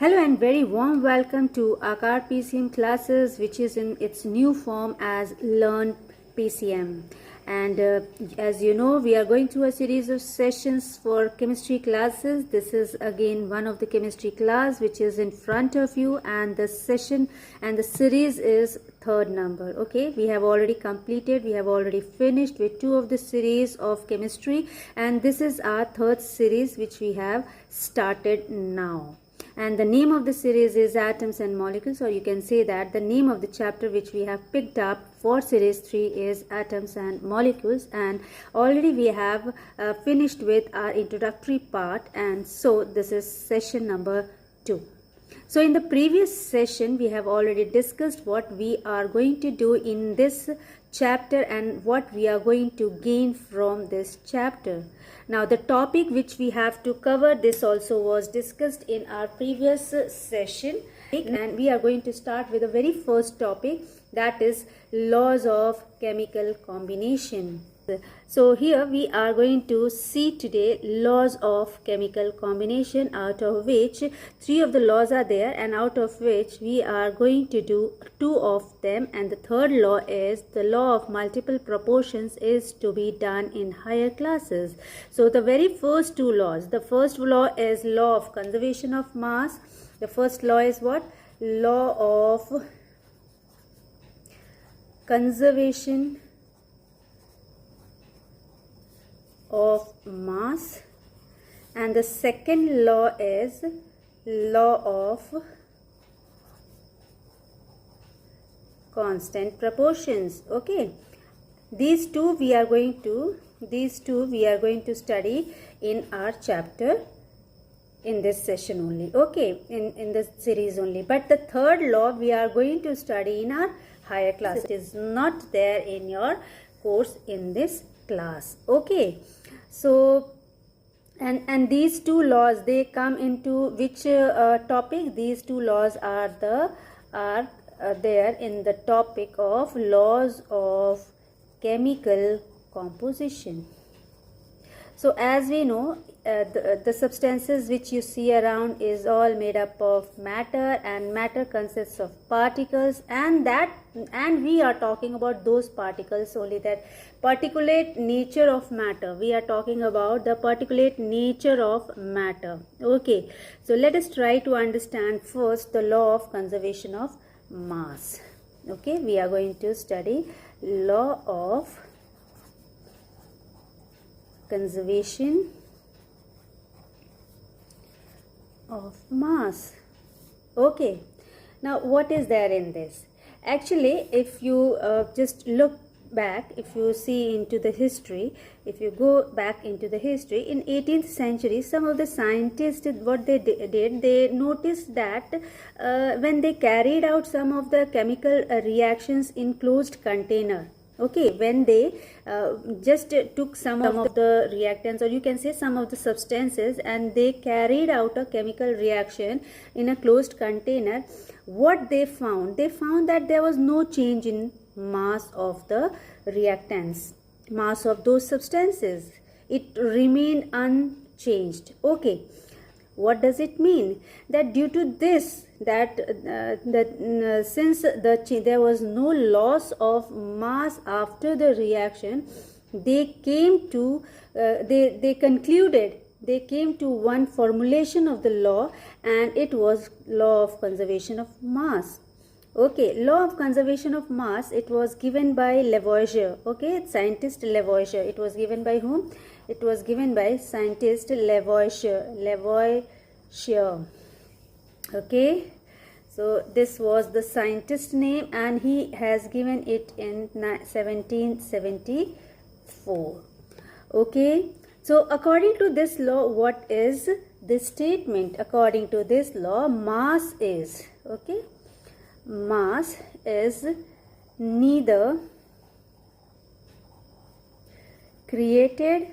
Hello and very warm welcome to Aakaar PCM classes, which is in its new form as Learn PCM. And as you know, we are going through a series of sessions for chemistry classes. This is again one of the chemistry class which is in front of you, and the session and the series is third number. Okay, we have already completed, we have already finished with two of the series of chemistry, and this is our third series which we have started now. And the name of the series is Atoms and Molecules, or you can say that the name of the chapter which we have picked up for series 3 is Atoms and Molecules. And already we have finished with our introductory part, and so this is session number 2. So in the previous session we have already discussed what we are going to do in this chapter and what we are going to gain from this chapter. Now the topic which we have to cover, this also was discussed in our previous session, and we are going to start with the very first topic, that is laws of chemical combination. So here we are going to see today laws of chemical combination, out of which 3 of the laws are there, and out of which we are going to do 2 of them, and the third law is the law of multiple proportions is to be done in higher classes. So the very first 2 laws, the first law is law of conservation of mass. The first law is what? Law of conservation of mass, and the second law is law of constant proportions. Okay, these two we are going to study in our chapter in this session only, okay, in this series only. But the third law we are going to study in our higher class. It is not there in your course in this class. Okay, so and these 2 laws, they come into which topic? These 2 laws are there in the topic of laws of chemical composition. So as we know, the substances which you see around is all made up of matter, and matter consists of particles, and we are talking about those particles only, that particulate nature of matter. We are talking about the particulate nature of matter. Okay, so let us try to understand first the law of conservation of mass. Okay, we are going to study law of conservation of mass. Okay, now what is there in this? Actually, if you just look back, if you see into the history, if you go back into the history, in 18th century, some of the scientists, what they did, they noticed that when they carried out some of the chemical reactions in closed container, okay, when they just took some of the reactants, or you can say some of the substances, and they carried out a chemical reaction in a closed container, what they found that there was no change in mass of the reactants, mass of those substances. It remained unchanged. Okay, what does it mean? That due to this, since there was no loss of mass after the reaction, they came to they came to one formulation of the law, and it was law of conservation of mass. Okay, law of conservation of mass, it was given by Lavoisier. Okay, scientist Lavoisier. It was given by whom? It was given by scientist Lavoisier. Okay, so this was the scientist name, and he has given it in 1774. Okay, so according to this law, what is this statement? According to this law, mass is, okay, mass is neither created,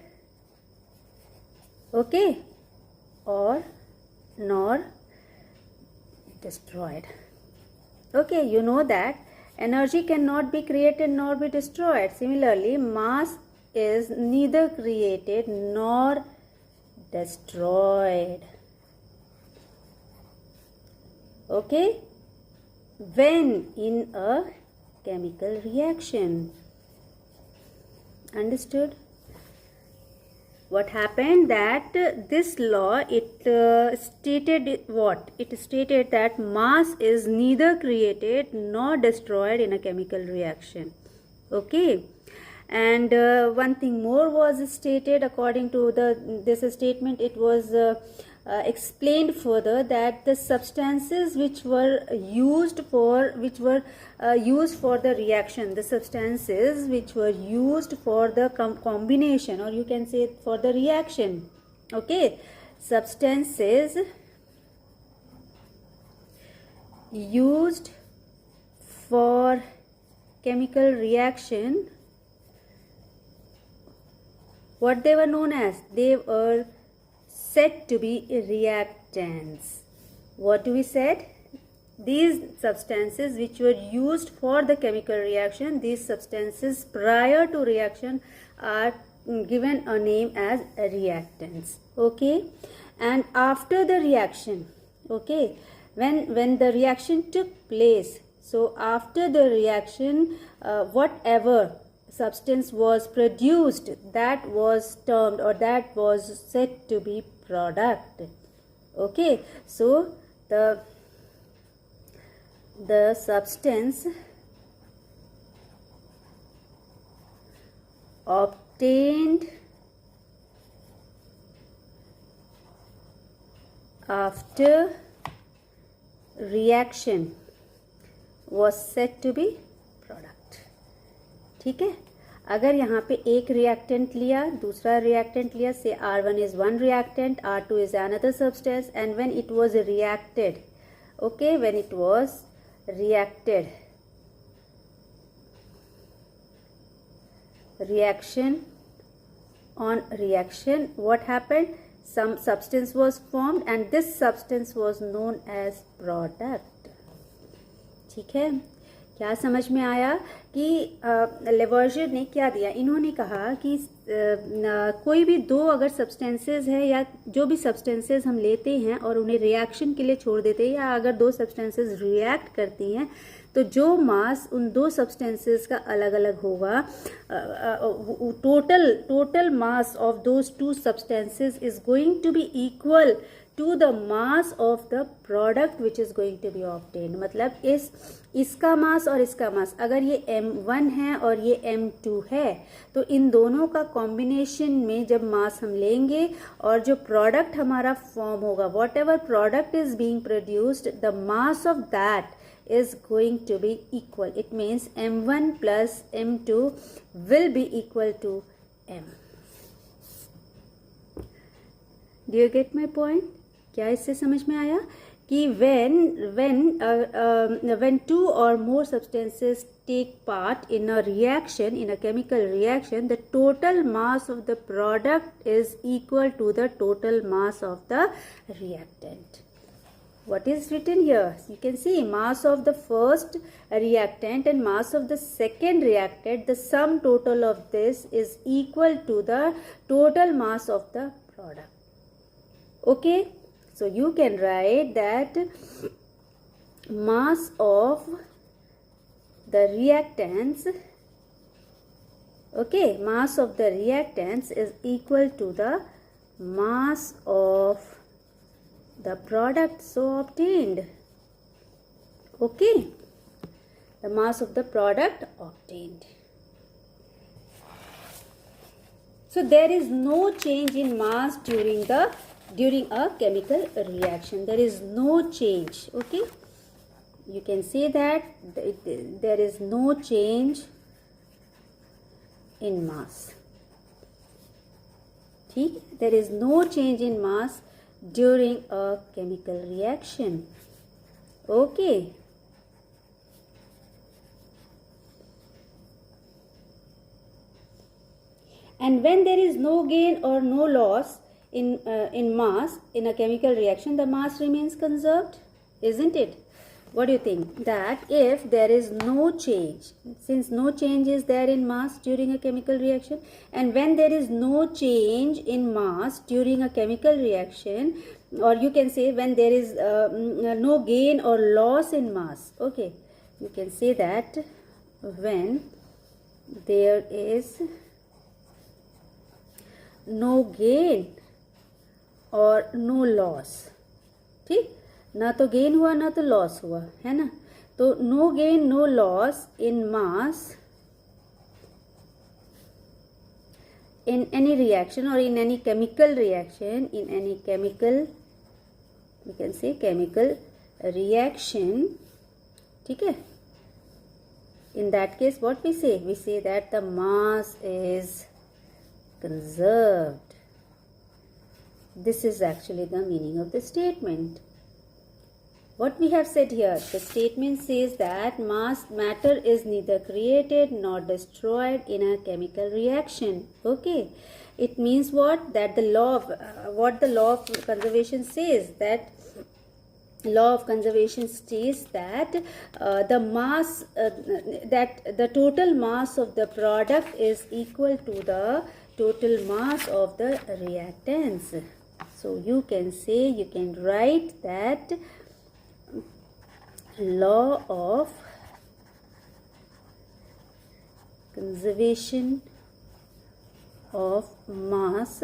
okay, or nor destroyed. Okay, you know that energy cannot be created nor be destroyed. Similarly, mass is neither created nor destroyed. Okay, when in a chemical reaction. Understood? What happened that this law, it stated what? It stated that mass is neither created nor destroyed in a chemical reaction. Okay, and one thing more was stated according to this statement. It was explained further that the substances which were used for the reaction, the substances which were used for the combination, or you can say for the reaction, okay, substances used for chemical reaction, what they were known as? They were said to be reactants. What do we said? These substances which were used for the chemical reaction, these substances prior to reaction are given a name as reactants. Okay, and after the reaction, okay, when the reaction took place, so after the reaction, whatever substance was produced, that was termed, or that was said to be product. Okay, so the substance obtained after reaction was said to be product. ठीक है, अगर यहाँ पे एक reactant लिया, दूसरा reactant लिया, से R1 is one reactant, R2 is another substance, and when it was reacted, okay, when it was reacted, reaction on reaction, what happened? Some substance was formed and this substance was known as product. ठीक है, क्या समझ में आया कि लेवर्जर ने क्या दिया? इन्होंने कहा कि कोई भी दो अगर सब्सटेंसेस है, या जो भी सब्सटेंसेस हम लेते हैं और उन्हें रिएक्शन के लिए छोड़ देते हैं, या अगर दो सब्सटेंसेस रिएक्ट करती हैं, तो जो मास उन दो सब्सटेंसेस का अलग अलग होगा, total mass of those two substances is going to be equal to the mass of the product which is going to be obtained. मतलब इसका मास और इसका मास, अगर ये M1 है और ये M2 है, तो इन दोनों का कॉम्बिनेशन में जब मास हम लेंगे और जो प्रोडक्ट हमारा फॉर्म होगा, what ever product is being produced, the mass of that is going to be equal. It means M1 plus M2 will be equal to M. Do you get my point? क्या इससे समझ में आया कि when two or more substances take part in a reaction, in a chemical reaction, the total mass of the product is equal to the total mass of the reactant. What is written here? You can see mass of the first reactant and mass of the second reactant, the sum total of this is equal to the total mass of the product. Okay, so you can write that mass of the reactants, okay, mass of the reactants is equal to the mass of the product so obtained. Okay, the mass of the product obtained. So there is no change in mass during a chemical reaction. There is no change. Okay, you can say that there is no change in mass. ठीक, there is no change in mass during a chemical reaction. Okay, and when there is no gain or no loss in mass in a chemical reaction, the mass remains conserved, isn't it? What do you think? That if there is no change, since no change is there in mass during a chemical reaction, and when there is no change in mass during a chemical reaction, or you can say when there is no gain or loss in mass. Okay, you can say that when there is no gain और no loss, ठीक, ना तो gain हुआ ना तो loss हुआ, है ना. तो no gain no loss in mass in any reaction or in any chemical reaction, in any chemical, we can say chemical reaction, ठीक है. In that case what we say that the mass is conserved. This is actually the meaning of the statement. What we have said here, the statement says that matter is neither created nor destroyed in a chemical reaction. Okay, it means what? That the law of what the law of conservation says, that law of conservation states that the mass that the total mass of the product is equal to the total mass of the reactants. So you can say, you can write that law of conservation of mass,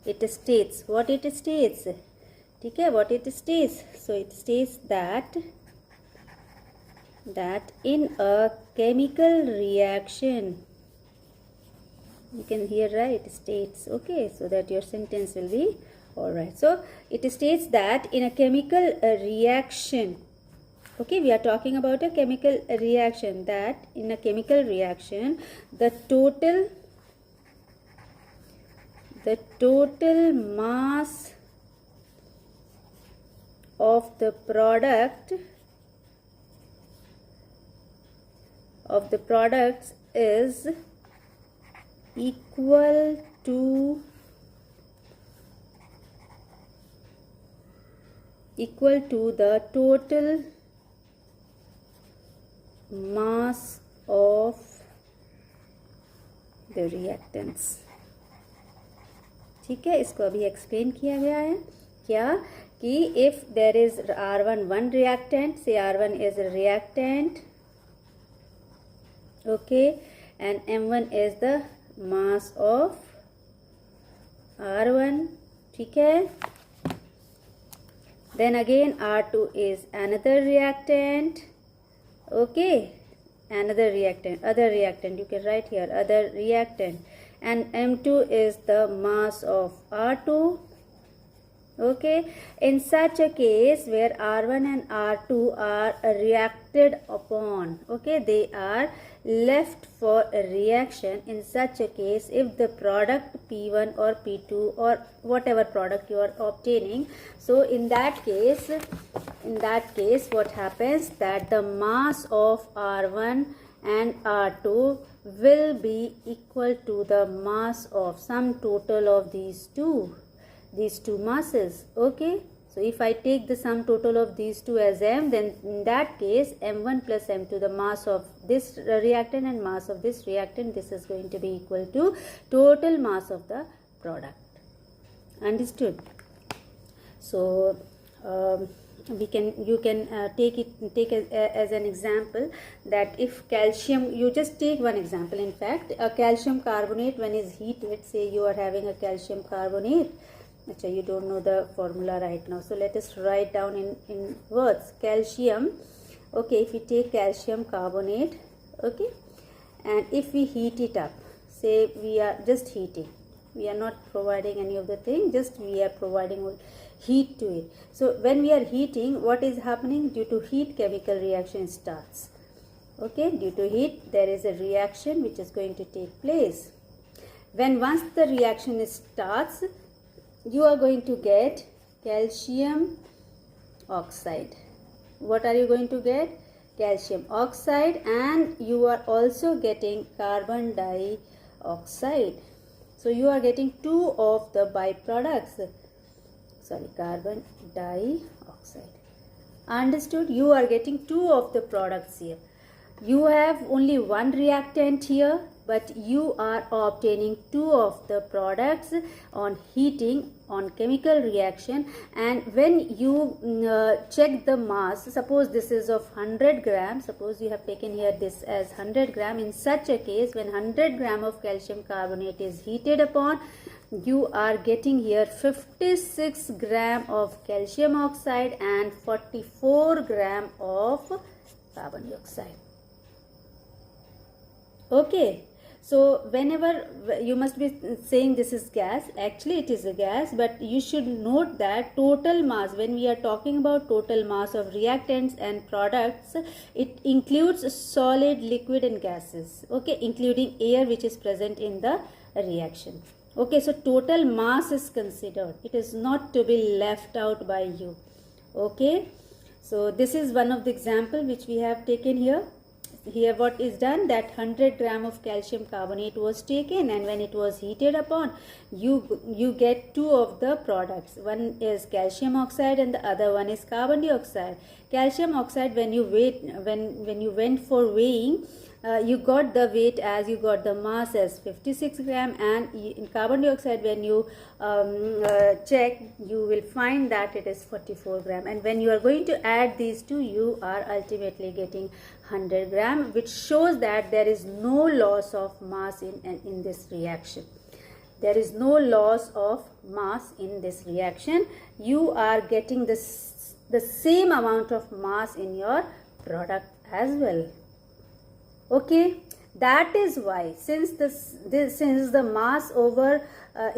it states what it states, ठीक है, what it states. So it states that in a chemical reaction, you can here write states, okay, so that your sentence will be all right. So it states that in a chemical reaction, okay, we are talking about a chemical reaction, that in a chemical reaction the total mass of the product is equal to the total mass of the reactants. ठीक है, इसको अभी explain किया गया है क्या, कि if there is R1 one reactant, say R1 is a reactant, okay, and M1 is the mass of R1, ठीक है. Then again R2 is another reactant, okay, another reactant, other reactant, you can write here other reactant, and M2 is the mass of R2, okay. In such a case where R1 and R2 are reacted upon, okay, they are left for a reaction. In such a case, if the product P1 or P2 or whatever product you are obtaining, so in that case what happens, that the mass of R1 and R2 will be equal to the mass of sum total of these two masses, okay. So if I take the sum total of these two as M, then in that case M1 plus M2, the mass of this reactant and mass of this reactant, this is going to be equal to total mass of the product. Understood? So you can take as an example that if calcium, you just take one example, in fact, a calcium carbonate when is heated, say you are having a calcium carbonate, actually you don't know the formula right now, so let us write down in words. Calcium, okay, if we take calcium carbonate, okay, and if we heat it up, say we are just heating, we are not providing any of the thing, just we are providing heat to it. So when we are heating, what is happening? Due to heat, chemical reaction starts, okay. Due to heat, there is a reaction which is going to take place. Once the reaction starts, you are going to get calcium oxide. What are you going to get? Calcium oxide, and you are also getting carbon dioxide. So you are getting two of the byproducts, carbon dioxide. Understood? You are getting two of the products here. You have only one reactant here, but you are obtaining two of the products on heating, on chemical reaction, and when you check the mass, suppose this is of 100 gram, suppose you have taken here this as 100 gram. In such a case, when 100 gram of calcium carbonate is heated upon, you are getting here 56 gram of calcium oxide and 44 gram of carbon dioxide. Okay, so whenever you must be saying this is gas, actually it is a gas, but you should note that total mass, when we are talking about total mass of reactants and products, it includes solid, liquid and gases, okay, including air which is present in the reaction. Okay, so total mass is considered. It is not to be left out by you. Okay, so this is one of the example which we have taken here. Here what is done, that 100 gram of calcium carbonate was taken, and when it was heated upon, you get two of the products. One is calcium oxide and the other one is carbon dioxide. Calcium oxide, when you went for weighing, you got the weight as, you got the mass as 56 gram, and in carbon dioxide when you check, you will find that it is 44 gram, and when you are going to add these two, you are ultimately getting 100 gram, which shows that there is no loss of mass in this reaction. There is no loss of mass in this reaction. You are getting the same amount of mass in your product as well. Okay, that is why, since the mass over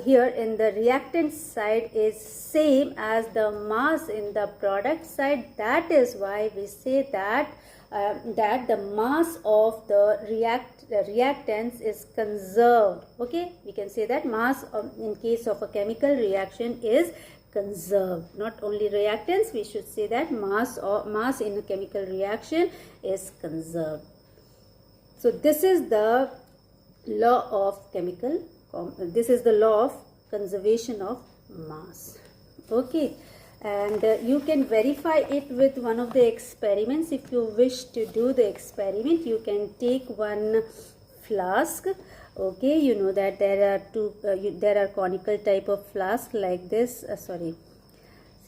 here in the reactant side is same as the mass in the product side, that is why we say that that the mass of the reactants is conserved. Okay, we can say that mass in case of a chemical reaction is conserved. Not only reactants, we should say that mass in a chemical reaction is conserved. So this is the law of this is the law of conservation of mass. Okay, and you can verify it with one of the experiments. If you wish to do the experiment, you can take one flask. Okay, you know that there are conical type of flask like this.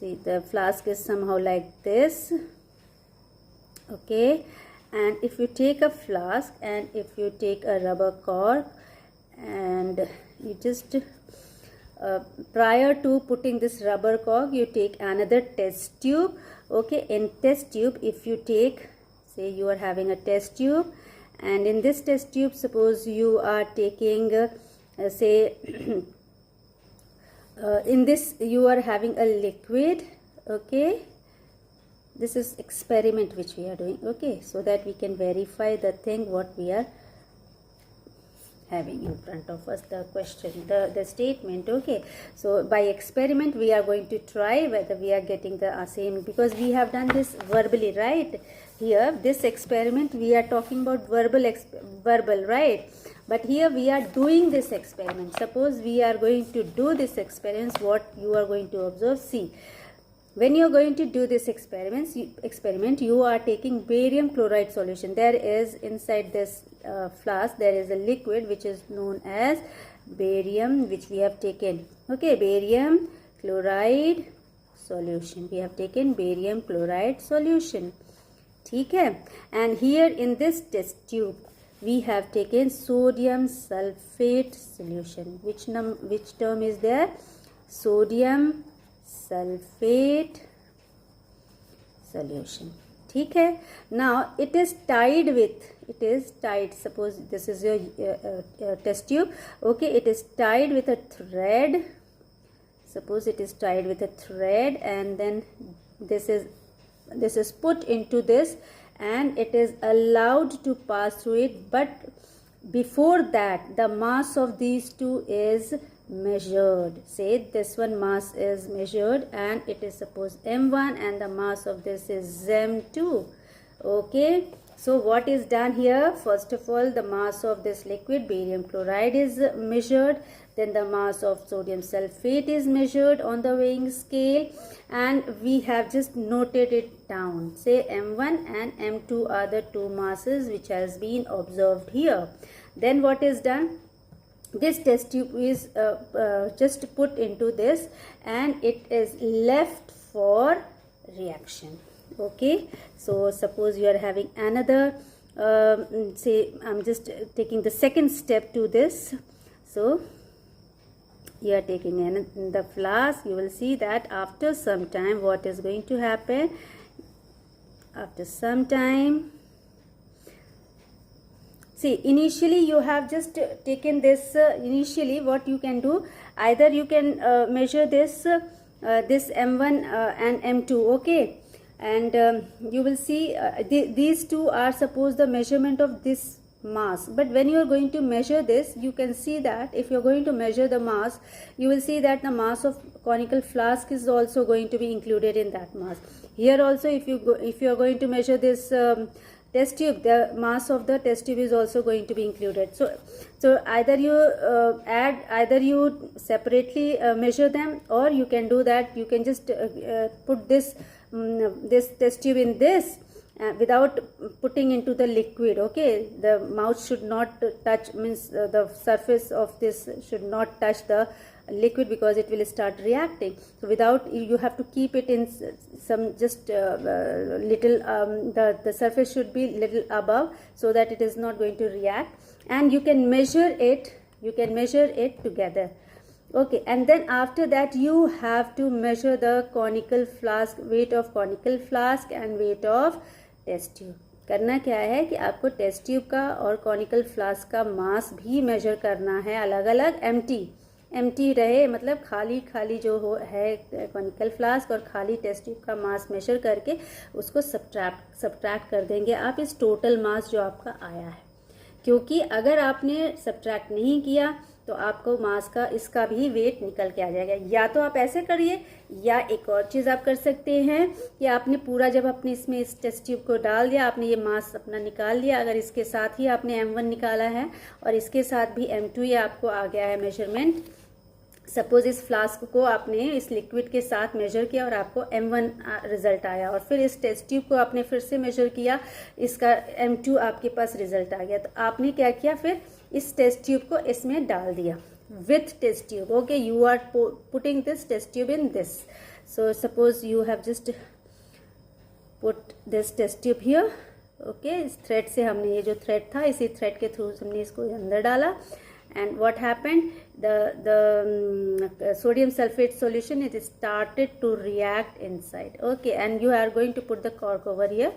See, the flask is somehow like this. Okay, and if you take a flask and if you take a rubber cork, and you just prior to putting this rubber cork, you take another test tube. Okay, in test tube, if you take, say you are having a test tube, and in this test tube, suppose you are taking say in this you are having a liquid. Okay, this is experiment which we are doing. Okay, so that we can verify the thing what we are having in front of us, the question, the statement. Okay, so by experiment we are going to try whether we are getting the same, because we have done this verbally, right? Here this experiment we are talking about verbal, right? But here we are doing this experiment. Suppose we are going to do this experiment, what you are going to observe. See, when you are going to do this experiment, you are taking barium chloride solution. There is inside this flask, there is a liquid which is known as barium, which we have taken. Okay, barium chloride solution. We have taken barium chloride solution. Okay, and here in this test tube, we have taken sodium sulfate solution. Which term is there? Sodium sulfate solution. Okay, now it is tied, suppose this is your test tube. Okay, it is tied with a thread. Suppose it is tied with a thread, and then this is put into this, and it is allowed to pass through it. But before that, the mass of these two is measured. Say this one mass is measured, and it is suppose M1, and the mass of this is M2. Okay, so what is done here? First of all, the mass of this liquid barium chloride is measured, then the mass of sodium sulfate is measured on the weighing scale, and we have just noted it down. Say M1 and M2 are the two masses which has been observed here. Then what is done? This test tube is just put into this, and it is left for reaction. Okay, so suppose you are having another say I'm just taking the second step to this. So you are taking in the flask. You will see that after some time what is going to happen. After some time, see, initially you have just taken this. Initially what you can do, either you can measure this this M1 and M2. Okay, and you will see these two are suppose the measurement of this mass. But when you are going to measure this, you can see that if you are going to measure the mass, you will see that the mass of conical flask is also going to be included in that mass. Here also, if you are going to measure this test tube, the mass of the test tube is also going to be included. So either you either you separately measure them, or you can do that. You can just put this this test tube in this without putting into the liquid. Okay, the mouth should not touch, means the surface of this should not touch the liquid, because it will start reacting. So without, you have to keep it in some just little the surface should be little above, so that it is not going to react, and you can measure it together. Okay, and then after that you have to measure the conical flask, weight of conical flask and weight of test tube. करना क्या है कि आपको test tube का और conical flask का मास भी major करना है अलग अलग. एम्प्टी रहे, मतलब खाली खाली जो हो है कॉनिकल फ्लास्क, और खाली टेस्ट ट्यूब का मास मेजर करके उसको सब्ट्रैक्ट कर देंगे आप इस टोटल मास जो आपका आया है. क्योंकि अगर आपने सब्ट्रैक्ट नहीं किया तो आपको मास का इसका भी वेट निकल के आ जाएगा. या तो आप ऐसे करिए, या एक और चीज़ आप कर सकते हैं कि आपने पूरा जब आपने इसमें इस टेस्ट ट्यूब को डाल दिया, आपने ये मास अपना निकाल लिया. अगर इसके साथ ही आपने M1 निकाला है और इसके साथ भी M2 ये आपको आ गया है मेजरमेंट. सपोज इस फ्लास्क को आपने इस लिक्विड के साथ मेजर किया और आपको M1 रिजल्ट आया, और फिर इस टेस्ट ट्यूब को आपने फिर से मेजर किया, इसका M2 आपके पास रिजल्ट आ गया. तो आपने क्या किया, फिर इस टेस्ट ट्यूब को इसमें डाल दिया with test tube. Okay, you are putting this test tube in this. So suppose you have just put this test tube here. Okay, इस थ्रेड से हमने, ये जो थ्रेड था इसी थ्रेड के थ्रू हमने इसको अंदर डाला. And what happened? The sodium sulfate solution, it started to react inside. Okay, and you are going to put the cork over here.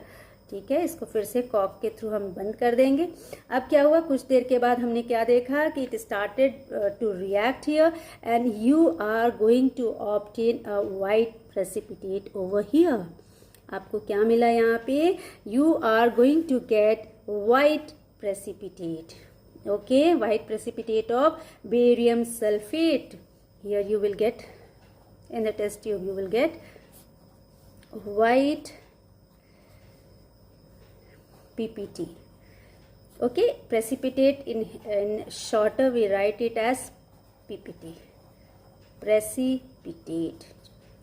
ठीक है, इसको फिर से कॉर्क के थ्रू हम बंद कर देंगे. अब क्या हुआ, कुछ देर के बाद हमने क्या देखा कि it started to react here, and you are going to obtain a white precipitate over here. आपको क्या मिला यहाँ पे? You are going to get white precipitate. Okay, white precipitate of barium sulfate. Here you will get, in the test tube you will get white PPT. Okay, precipitate in shorter we write it as PPT. Precipitate.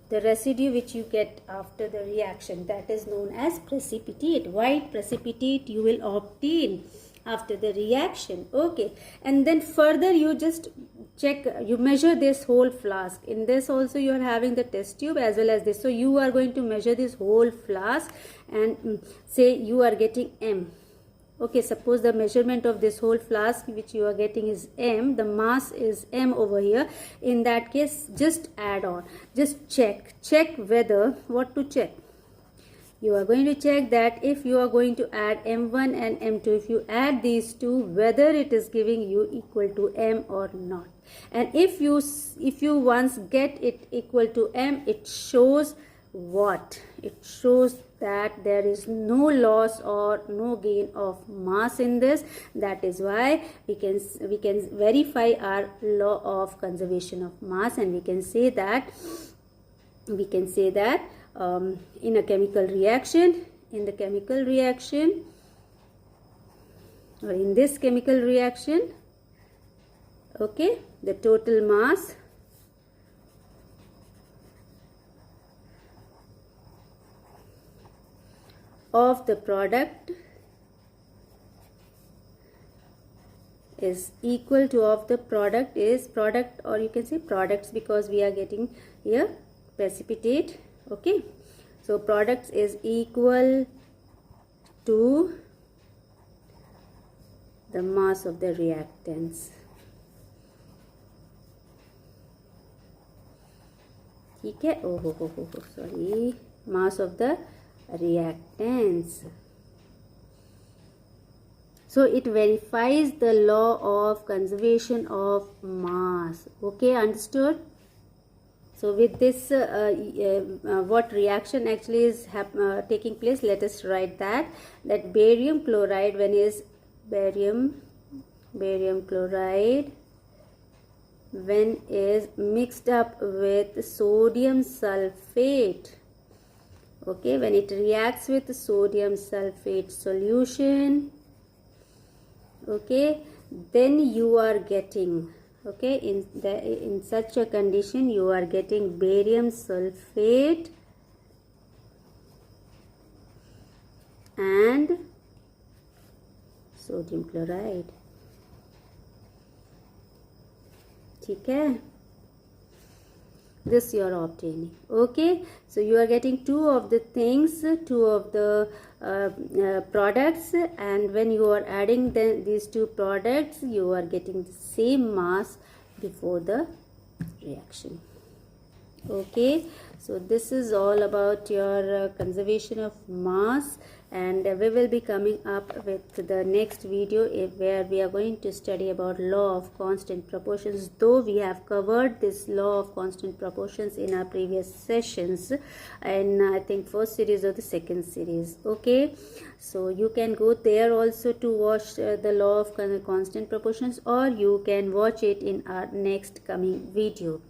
The residue which you get after the reaction, that is known as precipitate. White precipitate you will obtain after the reaction. Okay, and then further you just check, you measure this whole flask. In this also you are having the test tube as well as this. So you are going to measure this whole flask and say you are getting M. Okay, suppose the measurement of this whole flask which you are getting is M, the mass is M over here. In that case, just add on, just check whether, what to check? You are going to check that if you are going to add M1 and M2, if you add these two, whether it is giving you equal to M or not. And if you once get it equal to M, it shows what? It shows that there is no loss or no gain of mass in this. That is why we can verify our law of conservation of mass, and we can say that in a chemical reaction, or in this chemical reaction, okay, the total mass of the product is equal to of the product is product, or you can say products, because we are getting here precipitate. Okay, so products is equal to the mass of the reactants. ठीक है, sorry, mass of the reactants. So it verifies the law of conservation of mass. Okay, understood? So with this, what reaction actually is taking place, let us write that barium chloride, when is barium chloride when is mixed up with sodium sulfate. Okay, when it reacts with sodium sulfate solution, okay, then you are getting, okay, in such a condition you are getting barium sulfate and sodium chloride. ठीक है, this you are obtaining. Okay, so you are getting two of the things, two of the products, and when you are adding these two products, you are getting the same mass before the reaction. Okay, so this is all about your conservation of mass, and we will be coming up with the next video where we are going to study about law of constant proportions, though we have covered this law of constant proportions in our previous sessions, and I think first series or the second series. Okay, so you can go there also to watch the law of constant proportions, or you can watch it in our next coming video.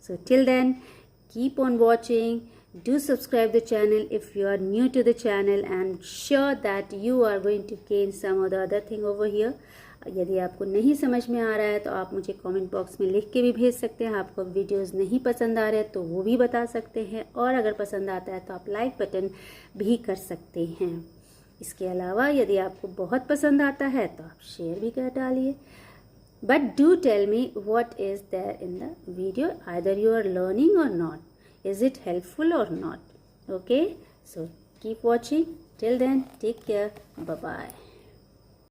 So till then, keep on watching. Do subscribe the channel if you are new to the channel, and sure that you are going to gain some or the other thing over here. यदि आपको नहीं समझ में आ रहा है तो आप मुझे कमेंट बॉक्स में लिख के भी भेज सकते हैं. आपको वीडियोस नहीं पसंद आ रहे तो वो भी बता सकते हैं, और अगर पसंद आता है तो आप लाइक बटन भी कर सकते हैं. इसके अलावा यदि आपको बहुत पसंद आता है तो आप शेयर भी कर डालिए. But do tell me what is there in the video, either you are learning or not. Is it helpful or not? Okay, so keep watching. Till then, take care. Bye bye.